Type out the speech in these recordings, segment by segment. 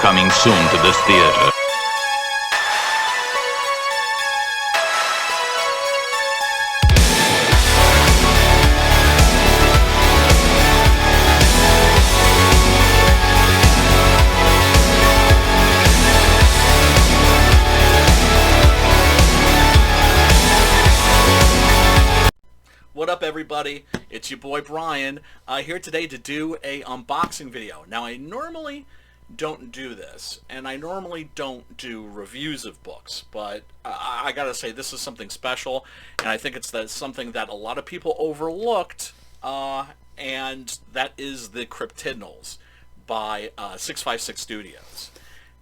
Coming soon to this theater. What up, everybody? It's your boy Brian here today to do a unboxing video. Now, I normally don't do this, and I normally don't do reviews of books, but I gotta say this is something special, and I think it's something that a lot of people overlooked, and that is the Cryptidnals by 656 Studios.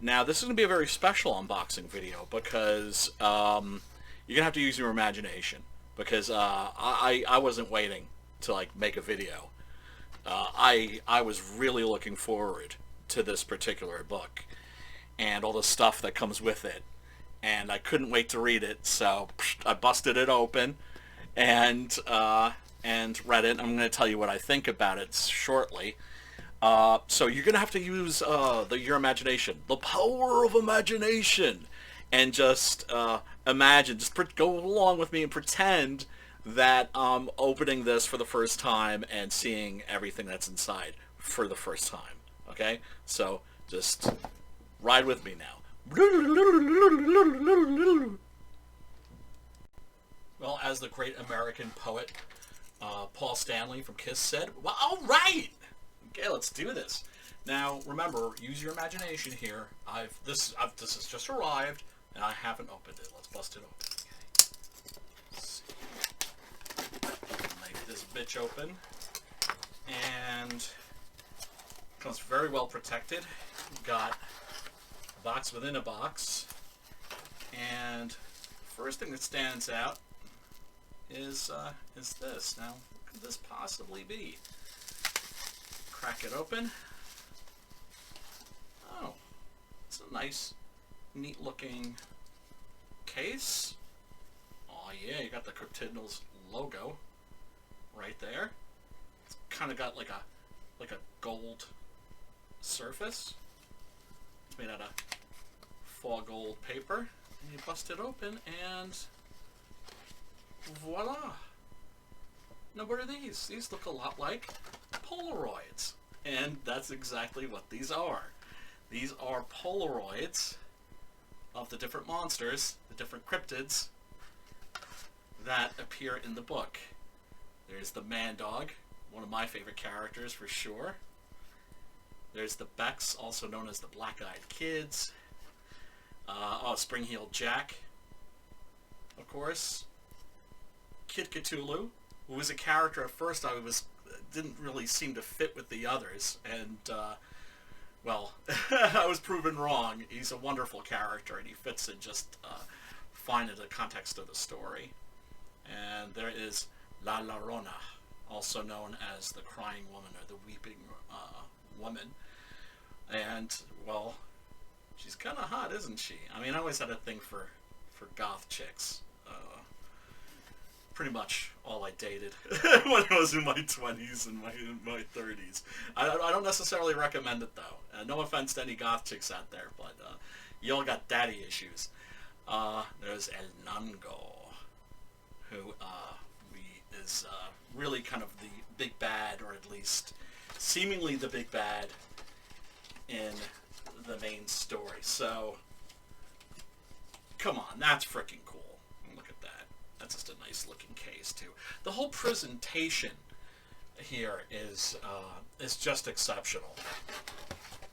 Now, this is going to be a very special unboxing video because you're going to have to use your imagination. Because I wasn't waiting to like make a video. I was really looking forward to this particular book and all the stuff that comes with it, and I couldn't wait to read it. So I busted it open and read it. I'm going to tell you what I think about it shortly. So you're going to have to use your imagination, the power of imagination. And just imagine, go along with me and pretend that I'm opening this for the first time and seeing everything that's inside for the first time. Okay? So just ride with me now. Well, as the great American poet Paul Stanley from Kiss said, well, all right! Okay, let's do this. Now, remember, use your imagination here. This has just arrived, and I haven't opened it. Let's bust it open. Okay. Let's see. Make this bitch open. And comes very well protected. Got a box within a box. And first thing that stands out is this. Now, what could this possibly be? Crack it open. Oh, it's a nice, neat looking case. Oh yeah, you got the Cryptidnals logo right there. It's kind of got like a gold surface. It's made out of faux gold paper. And you bust it open and voila. Now what are these? These look a lot like Polaroids. And that's exactly what these are. These are Polaroids of the different monsters, the different cryptids that appear in the book. There's the Man-Dog, one of my favorite characters for sure. There's the Becks, also known as the Black-Eyed Kids. Spring-Heeled Jack, of course. Kid Cthulhu, who was a character at first didn't really seem to fit with the others, and well, I was proven wrong. He's a wonderful character, and he fits in just fine in the context of the story. And there is La Llorona, also known as the Crying Woman or the Weeping Woman. And, well, she's kind of hot, isn't she? I mean, I always had a thing for goth chicks. Pretty much all I dated when I was in my 20s and my 30s. I don't necessarily recommend it, though. No offense to any goth chicks out there, but you all got daddy issues. There's El Nango, who is really kind of the big bad, or at least seemingly the big bad in the main story. So, come on, that's freaking cool. Look at that. That's just a nice looking case too. The whole presentation here is just exceptional.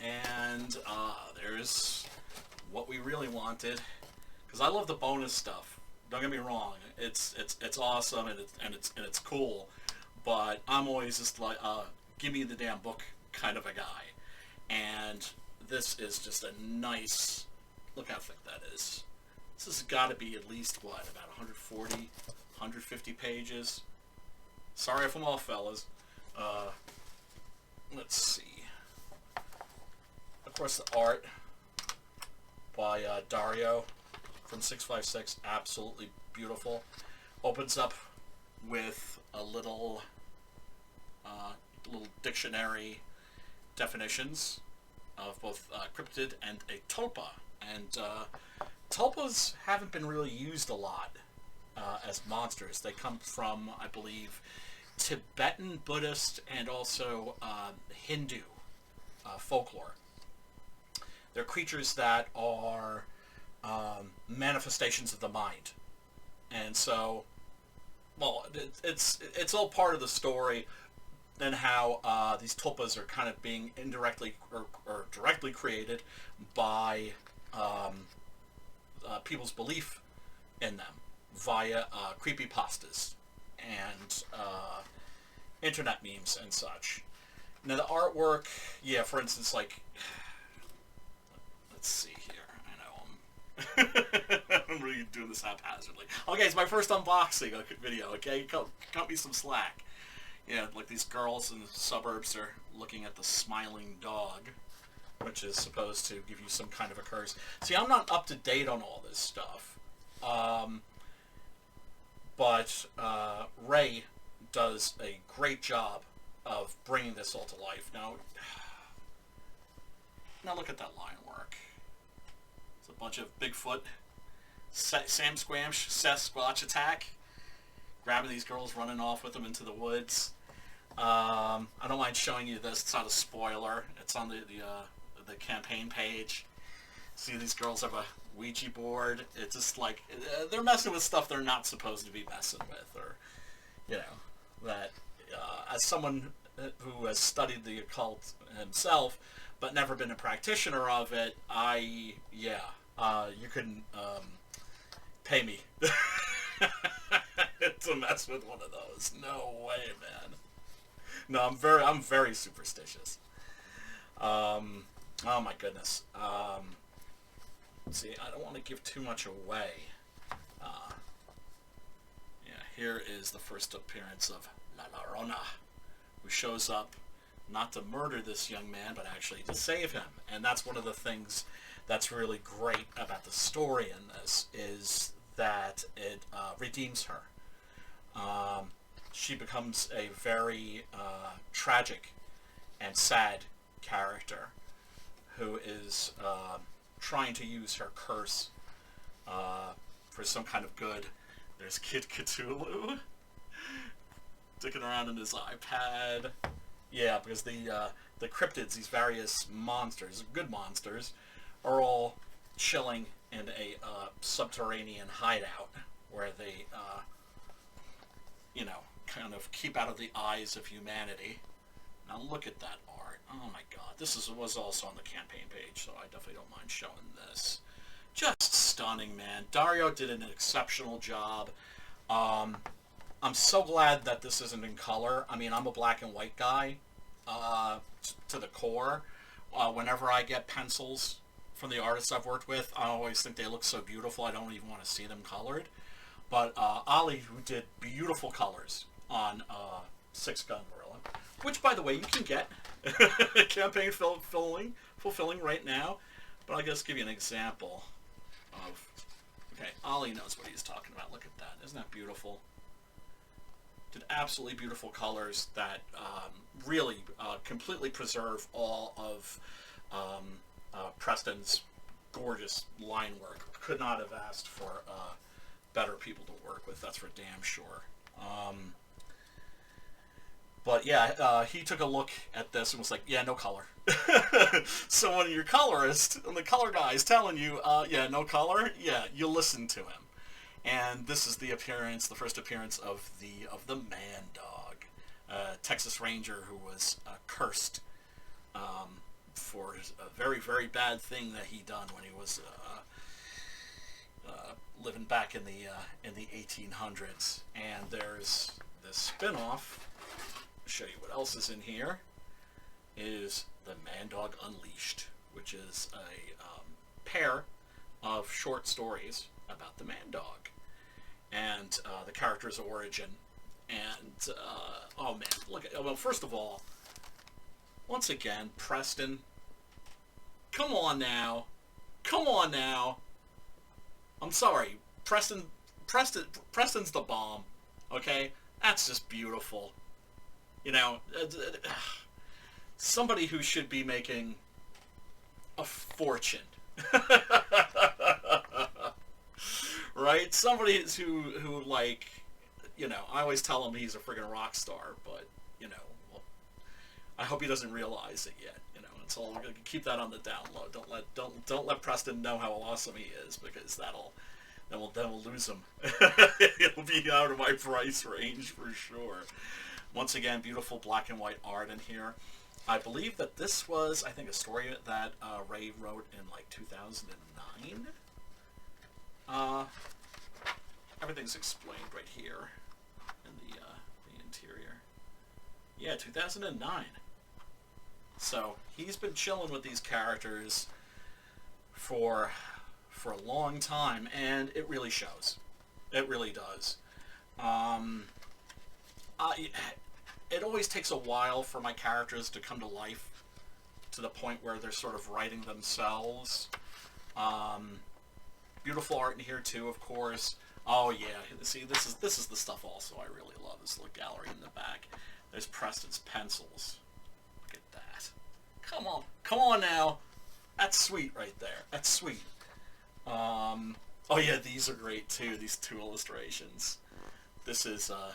And there's what we really wanted, because I love the bonus stuff. Don't get me wrong, it's awesome and it's cool, but I'm always just like give me the damn book kind of a guy. And this is just a nice, look how thick that is. This has got to be at least, what, about 140, 150 pages? Sorry if I'm off, fellas. Let's see. Of course, the art by Dario from 656, absolutely beautiful. Opens up with a little dictionary definitions of both cryptid and a tulpa. And tulpas haven't been really used a lot as monsters. They come from, I believe, Tibetan, Buddhist, and also Hindu folklore. They're creatures that are manifestations of the mind. And so, well, it's all part of the story and how these tulpas are kind of being indirectly or directly created by people's belief in them via creepypastas and internet memes and such. Now the artwork, yeah, for instance, like, let's see here. I know I'm really doing this haphazardly. Okay, it's my first unboxing video. Okay, cut me some slack. Yeah, like these girls in the suburbs are looking at the smiling dog, which is supposed to give you some kind of a curse. See, I'm not up to date on all this stuff. But Ray does a great job of bringing this all to life. Now look at that line work. It's a bunch of Bigfoot, Sam Squamch, Sasquatch attack, grabbing these girls, running off with them into the woods. I don't mind showing you this. It's not a spoiler. It's on the campaign page. See, these girls have a Ouija board. It's just like they're messing with stuff they're not supposed to be messing with, or that as someone who has studied the occult himself but never been a practitioner of it, you couldn't pay me to mess with one of those. No way, man. No, I'm very superstitious. Oh my goodness. See, I don't want to give too much away. Here is the first appearance of La Llorona, who shows up not to murder this young man, but actually to save him. And that's one of the things that's really great about the story in this, is that it redeems her. She becomes a very tragic and sad character who is trying to use her curse for some kind of good. There's Kid Cthulhu dicking around in his iPad. Yeah, because the cryptids, these various monsters, good monsters, are all chilling in a subterranean hideout where they, kind of keep out of the eyes of humanity. Now look at that art. Oh my god. This was also on the campaign page, so I definitely don't mind showing this. Just stunning, man. Dario did an exceptional job. I'm so glad that this isn't in color. I mean, I'm a black and white guy to the core. Whenever I get pencils from the artists I've worked with, I always think they look so beautiful, I don't even want to see them colored. But Ali, who did beautiful colors on Six Gun Gorilla, which, by the way, you can get campaign fulfilling right now. But I'll just give you an example of... Okay, Ali knows what he's talking about. Look at that. Isn't that beautiful? Did absolutely beautiful colors that really completely preserve all of Preston's gorgeous line work. Could not have asked for better people to work with, that's for damn sure. But yeah, he took a look at this and was like, yeah, no color. So when your colorist, and the color guy is telling you, yeah, no color, yeah, you listen to him. And this is the first appearance of the man dog, Texas Ranger who was cursed for a very, very bad thing that he done when he was living back in the 1800s. And there's this spin-off. Show you what else is in here. Is the Man Dog Unleashed, which is a pair of short stories about the man dog and the character's origin. And oh man, look at, well, first of all, once again, Preston, come on now, I'm sorry, Preston's the bomb. Okay, that's just beautiful. Somebody who should be making a fortune. Right? Somebody who like, you know, I always tell him he's a friggin' rock star, but, you know, well, I hope he doesn't realize it yet. You know, it's all, keep that on the down low. Don't let Preston know how awesome he is, because then we'll lose him. He'll be out of my price range for sure. Once again, beautiful black and white art in here. I believe that this was, I think, a story that Ray wrote in like 2009. Everything's explained right here in the interior. Yeah, 2009. So he's been chilling with these characters for a long time, and it really shows. It really does. It always takes a while for my characters to come to life, to the point where they're sort of writing themselves. Beautiful art in here too, of course. Oh yeah, see, this is the stuff also I really love. This little gallery in the back. There's Preston's pencils. Look at that. Come on now. That's sweet right there. That's sweet. Oh yeah, these are great too. These two illustrations. This is a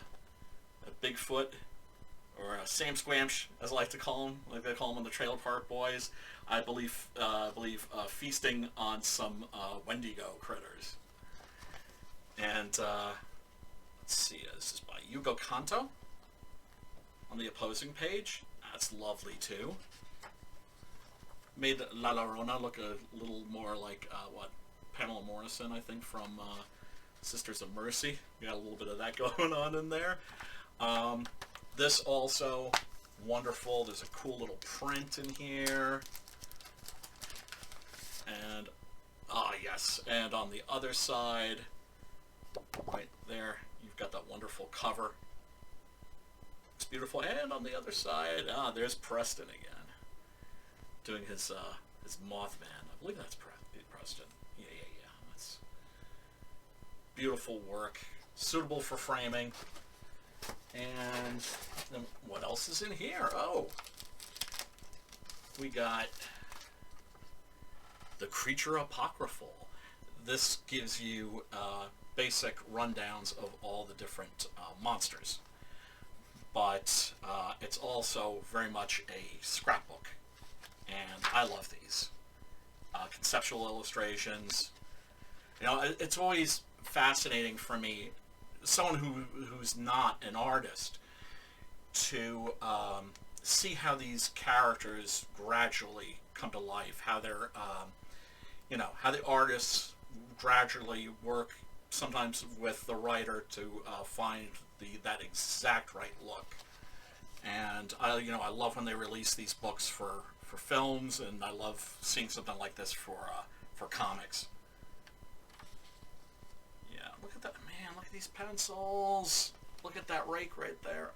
Bigfoot, or Sam Squamch, as I like to call him, like they call him on the Trailer Park Boys. I believe feasting on some Wendigo critters. And let's see, this is by Yugo Kanto on the opposing page. That's lovely too. Made La Llorona look a little more like Pamela Morrison, I think, from Sisters of Mercy. We got a little bit of that going on in there. This also wonderful. There's a cool little print in here. And yes, and on the other side, right there, you've got that wonderful cover. It's beautiful. And on the other side, there's Preston again, doing his Mothman. I believe that's Preston. Yeah. That's beautiful work, suitable for framing. And then what else is in here? Oh, we got the Creature Apocryphal. This gives you basic rundowns of all the different monsters, but it's also very much a scrapbook, and I love these conceptual illustrations. You know, it's always fascinating for me, someone who's not an artist, to see how these characters gradually come to life, how they're how the artists gradually work, sometimes with the writer, to find that exact right look. And I love when they release these books for films, and I love seeing something like this for comics. Yeah, look at that, man! Look at these pencils. Look at that rake right there.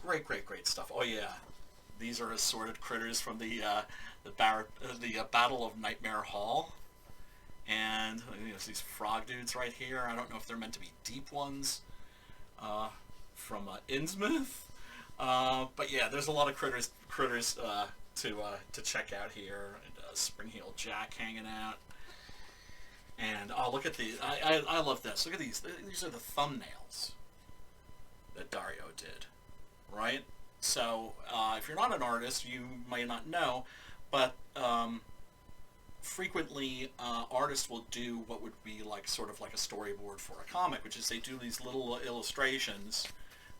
Great stuff. Oh yeah, these are assorted critters from the Battle of Nightmare Hall. And these frog dudes right here. I don't know if they're meant to be deep ones from Innsmouth. But yeah, there's a lot of critters to check out here. And Spring-Heeled Jack hanging out. And look at these. I love this. Look at these. These are the thumbnails that Dario did, right? So if you're not an artist, you may not know, but frequently artists will do what would be sort of like a storyboard for a comic, which is they do these little illustrations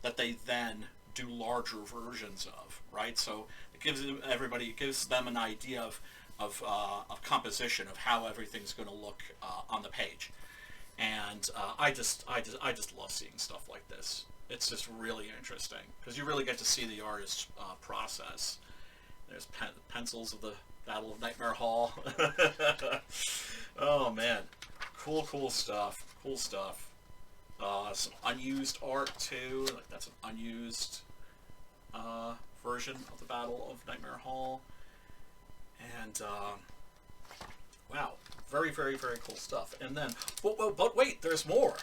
that they then do larger versions of, right? So it gives them an idea of composition, of how everything's going to look on the page. And I just love seeing stuff like this. It's just really interesting because you really get to see the artist's process. There's pencils of the Battle of Nightmare Hall. Oh man, cool stuff. Cool stuff. Some unused art too. That's an unused version of the Battle of Nightmare Hall. And wow, very cool stuff. And then, but wait, there's more.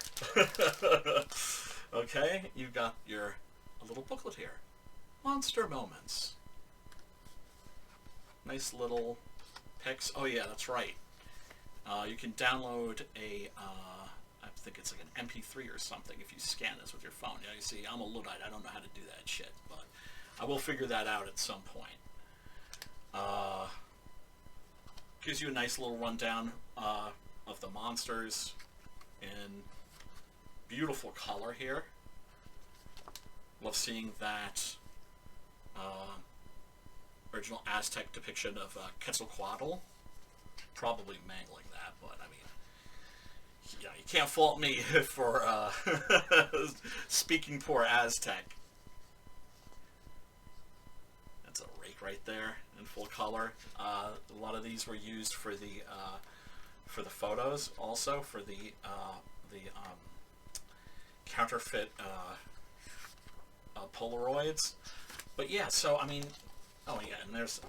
Okay, you've got a little booklet here, Monster Moments. Nice little pics. Oh yeah, that's right. You can download I think it's like an MP3 or something if you scan this with your phone. Yeah, you see, I'm a Luddite. I don't know how to do that shit, but I will figure that out at some point. Gives you a nice little rundown of the monsters in beautiful color here. Love seeing that original Aztec depiction of Quetzalcoatl. Probably mangling that, but I mean, you know, you can't fault me for speaking poor Aztec. That's a rake right there in full color. A lot of these were used for the photos, also for the counterfeit Polaroids. But yeah, so I mean, oh yeah, and there's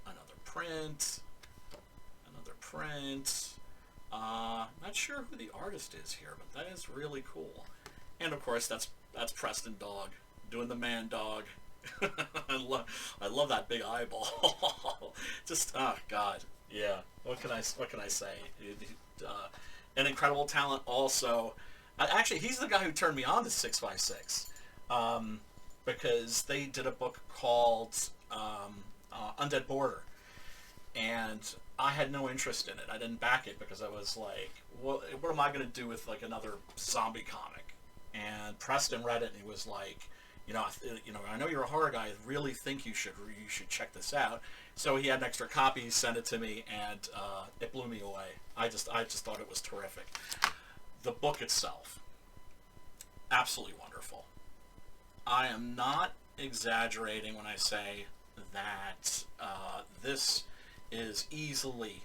another print. Not sure who the artist is here, but that is really cool. And of course, that's Preston Dog doing the man dog. I love that big eyeball. Just oh god, yeah. What can I say? An incredible talent. Also, actually, he's the guy who turned me on to 656, because they did a book called Undead Border. And I had no interest in it. I didn't back it because I was like, what am I going to do with like another zombie comic? And Preston read it and he was like, I know you're a horror guy. I really think you should check this out. So he had an extra copy, he sent it to me, and it blew me away. I just thought it was terrific. The book itself, absolutely wonderful. I am not exaggerating when I say that this is easily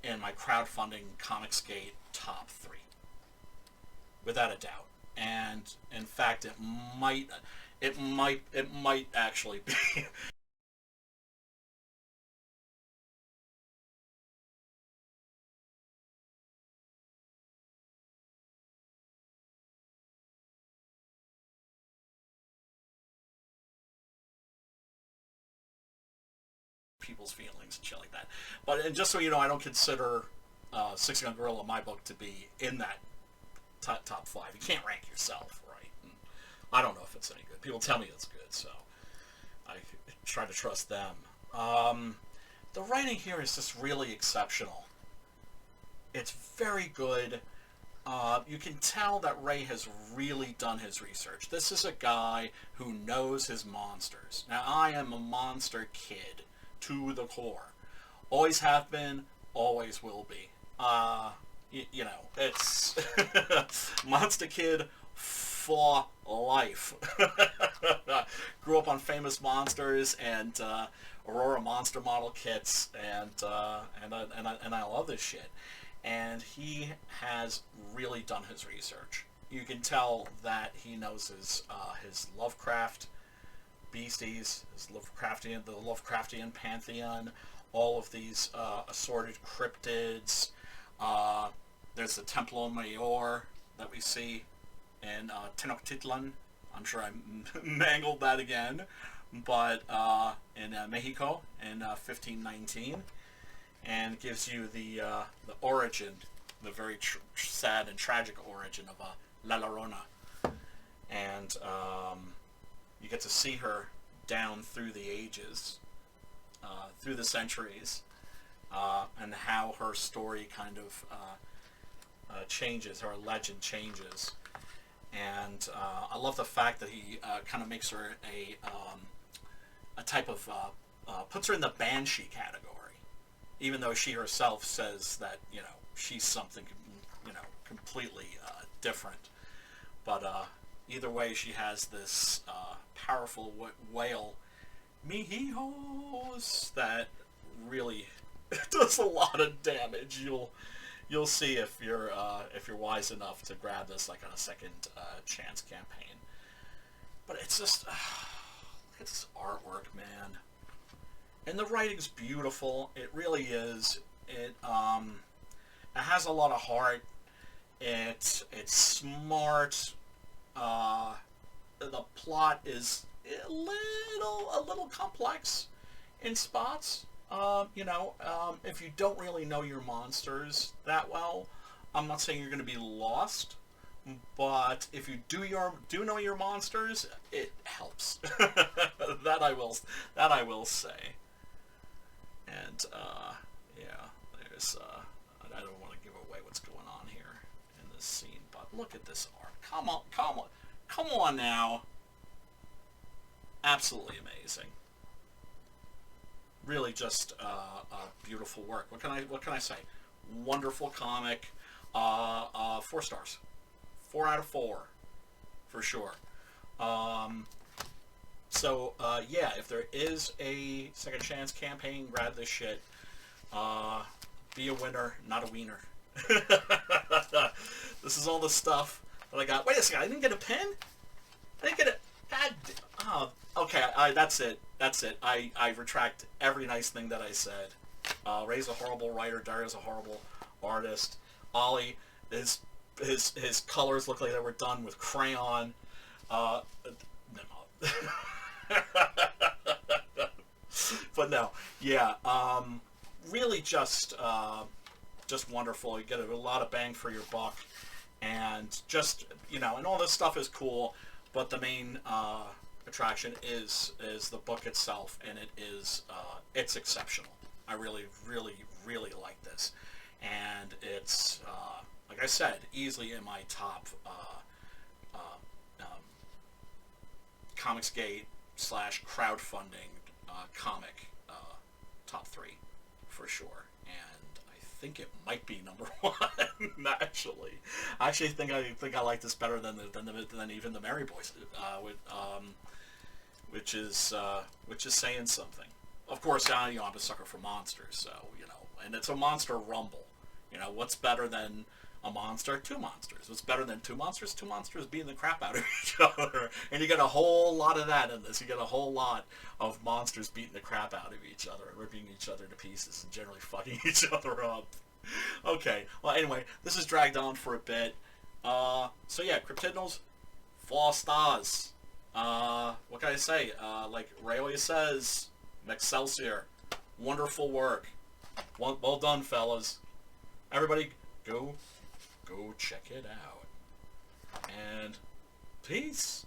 in my crowdfunding Comicsgate top 3, without a doubt. And in fact, it might actually be people's feelings and shit like that. But and just so you know, I don't consider Six Gun Gorilla, my book, to be in that top 5. You can't rank yourself, right? And I don't know if it's any good. People tell me it's good, so I try to trust them. The writing here is just really exceptional. It's very good. You can tell that Ray has really done his research. This is a guy who knows his monsters. Now, I am a monster kid to the core. Always have been, always will be. It's Monster Kid for life. Grew up on Famous Monsters and Aurora Monster Model kits, and I love this shit. And he has really done his research. You can tell that he knows his Lovecraft beasties, the Lovecraftian pantheon, all of these assorted cryptids. There's the Templo Mayor that we see in Tenochtitlan. I'm sure I mangled that again, but in Mexico in 1519, and gives you the origin, the very sad and tragic origin of La Llorona, and you get to see her down through the ages, through the centuries, and how her story kind of changes, her legend changes. And I love the fact that he kind of makes her a type of, puts her in the banshee category, even though she herself says that, she's something, completely different. But either way, she has this powerful wail, Mijos, that really does a lot of damage. You'll see if you're wise enough to grab this like on a second chance campaign. But it's just look at this artwork, man, and the writing's beautiful. It really is. It has a lot of heart. It's smart. The plot is a little complex in spots, if you don't really know your monsters that well, I'm not saying you're going to be lost, but if you do know your monsters, it helps. That I will say. And yeah, there's I don't want to give away what's going on here in this scene, but look at this art. Come on now. Absolutely amazing. Really just beautiful work. What can I say? Wonderful comic. 4 stars. 4 out of 4 for sure. Yeah, if there is a second chance campaign, grab this shit. Be a winner, not a wiener. This is all the stuff that I got. Wait a second, I didn't get a pen? I didn't get a... Oh, okay, that's it. That's it. I retract every nice thing that I said. Ray's a horrible writer. Daria's a horrible artist. Ollie, his colors look like they were done with crayon. No. But no, yeah. Really just wonderful. You get a lot of bang for your buck, and just and all this stuff is cool, but the main attraction is the book itself, and it's exceptional. I really like this, and it's like I said, easily in my top Comicsgate / crowdfunding comic top 3 for sure. And I think it might be number 1 actually. I actually think I like this better than even the Merry Boys, which is saying something. Of course, I'm a sucker for monsters, so and it's a monster rumble. What's better than a monster? 2 monsters. What's better than 2 monsters? 2 monsters beating the crap out of each other. And you get a whole lot of that in this. You get a whole lot of monsters beating the crap out of each other, ripping each other to pieces, and generally fucking each other up. Okay, well anyway, this has dragged on for a bit. So yeah, Cryptidnals, 4 stars. What can I say? Like Ray always says, Excelsior. Wonderful work. Well done, fellas. Everybody, go check it out. And peace.